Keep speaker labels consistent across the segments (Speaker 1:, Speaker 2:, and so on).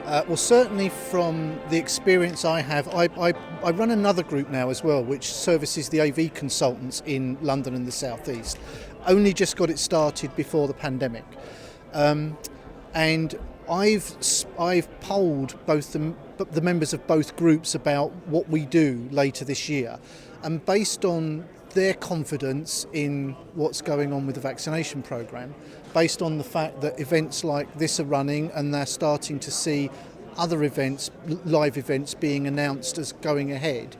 Speaker 1: Well, certainly from the experience I have, I run another group now as well, which services the AV consultants in London and the South East. Only just got it started before the pandemic. And I've polled both the members of both groups about what we do later this year, and based on their confidence in what's going on with the vaccination programme, based on the fact that events like this are running and they're starting to see other events, live events being announced as going ahead,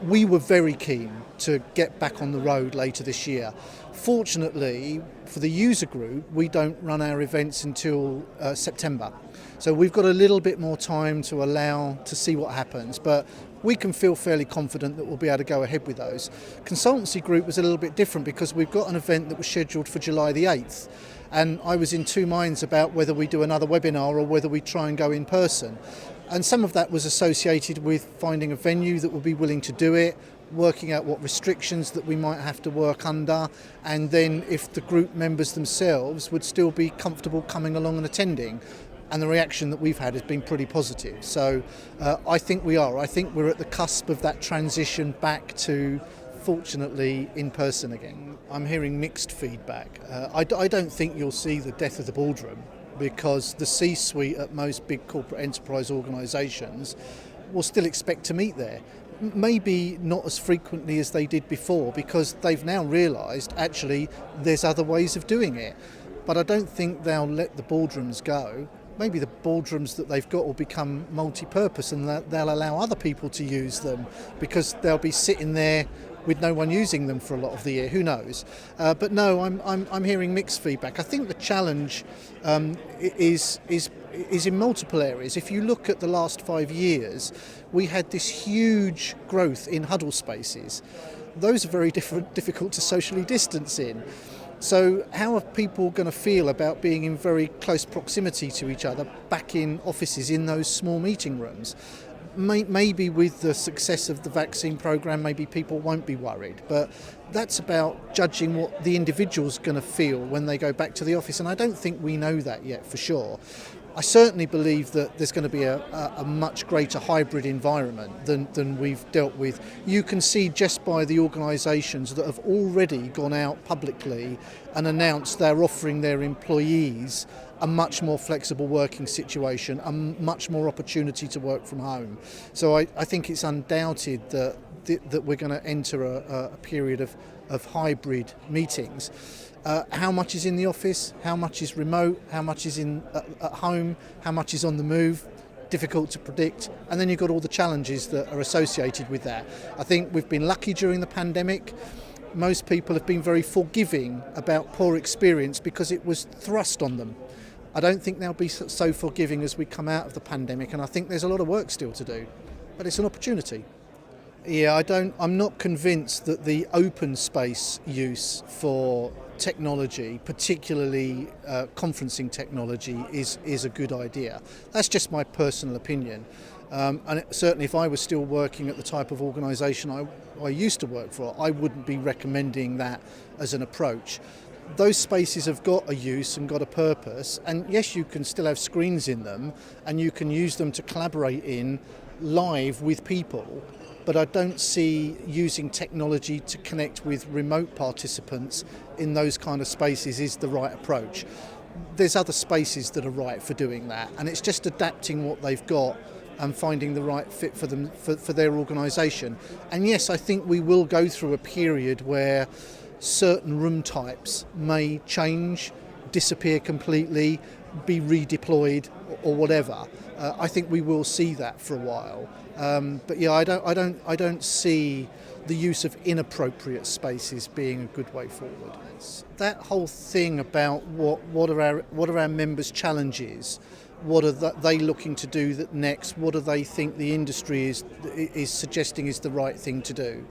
Speaker 1: we were very keen to get back on the road later this year. Fortunately, for the user group, we don't run our events until September. So we've got a little bit more time to allow to see what happens, but we can feel fairly confident that we'll be able to go ahead with those. Consultancy group was a little bit different because we've got an event that was scheduled for July the 8th, and I was in two minds about whether we do another webinar or whether we try and go in person. And some of that was associated with finding a venue that would be willing to do it, working out what restrictions that we might have to work under, and then if the group members themselves would still be comfortable coming along and attending. And the reaction that we've had has been pretty positive. So I think we are. I think we're at the cusp of that transition back to, fortunately, in person again. I'm hearing mixed feedback. I don't think you'll see the death of the boardroom, because the C-suite at most big corporate enterprise organisations will still expect to meet there. Maybe not as frequently as they did before, because they've now realised actually there's other ways of doing it. But I don't think they'll let the boardrooms go. Maybe the boardrooms that they've got will become multi-purpose and they'll allow other people to use them, because they'll be sitting there with no one using them for a lot of the year. Who knows? But no, I'm hearing mixed feedback. I think the challenge is in multiple areas. If you look at the last 5 years, we had this huge growth in huddle spaces. Those are very difficult to socially distance in. So how are people going to feel about being in very close proximity to each other back in offices in those small meeting rooms? Maybe with the success of the vaccine programme, maybe people won't be worried. But that's about judging what the individual's going to feel when they go back to the office. And I don't think we know that yet for sure. I certainly believe that there's going to be a much greater hybrid environment than we've dealt with. You can see just by the organisations that have already gone out publicly and announced they're offering their employees a much more flexible working situation, a much more opportunity to work from home. So I think it's undoubted that we're going to enter a period of hybrid meetings. How much is in the office, how much is remote, how much is at home, how much is on the move, difficult to predict. And then you've got all the challenges that are associated with that. I think we've been lucky during the pandemic. Most people have been very forgiving about poor experience because it was thrust on them. I don't think they'll be so forgiving as we come out of the pandemic, and I think there's a lot of work still to do, but it's an opportunity. Yeah, I'm not convinced that the open space use for technology, particularly conferencing technology, is a good idea. That's just my personal opinion. And certainly if I was still working at the type of organisation I used to work for, I wouldn't be recommending that as an approach. Those spaces have got a use and got a purpose, and yes, you can still have screens in them and you can use them to collaborate in live with people. But I don't see using technology to connect with remote participants in those kind of spaces is the right approach. There's other spaces that are right for doing that, and it's just adapting what they've got and finding the right fit for them, for their organisation. And yes, I think we will go through a period where certain room types may change, disappear completely, be redeployed or whatever. I think we will see that for a while. But yeah, I don't see the use of inappropriate spaces being a good way forward. That whole thing about what are our members' challenges, what are they looking to do that next, what do they think the industry is suggesting is the right thing to do.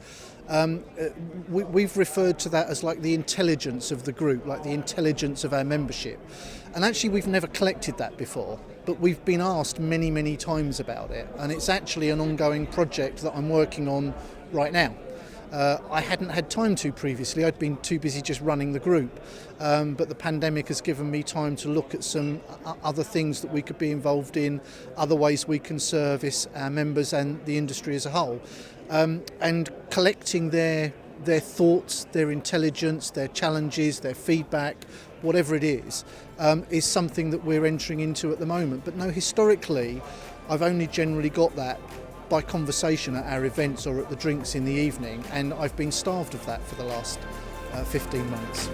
Speaker 1: We've referred to that as like the intelligence of the group, like the intelligence of our membership. And actually we've never collected that before, but we've been asked many, many times about it. And it's actually an ongoing project that I'm working on right now. I hadn't had time to previously. I'd been too busy just running the group. But the pandemic has given me time to look at some other things that we could be involved in, other ways we can service our members and the industry as a whole. And collecting their thoughts, their intelligence, their challenges, their feedback, whatever it is something that we're entering into at the moment. But no, historically, I've only generally got that by conversation at our events or at the drinks in the evening, and I've been starved of that for the last 15 months.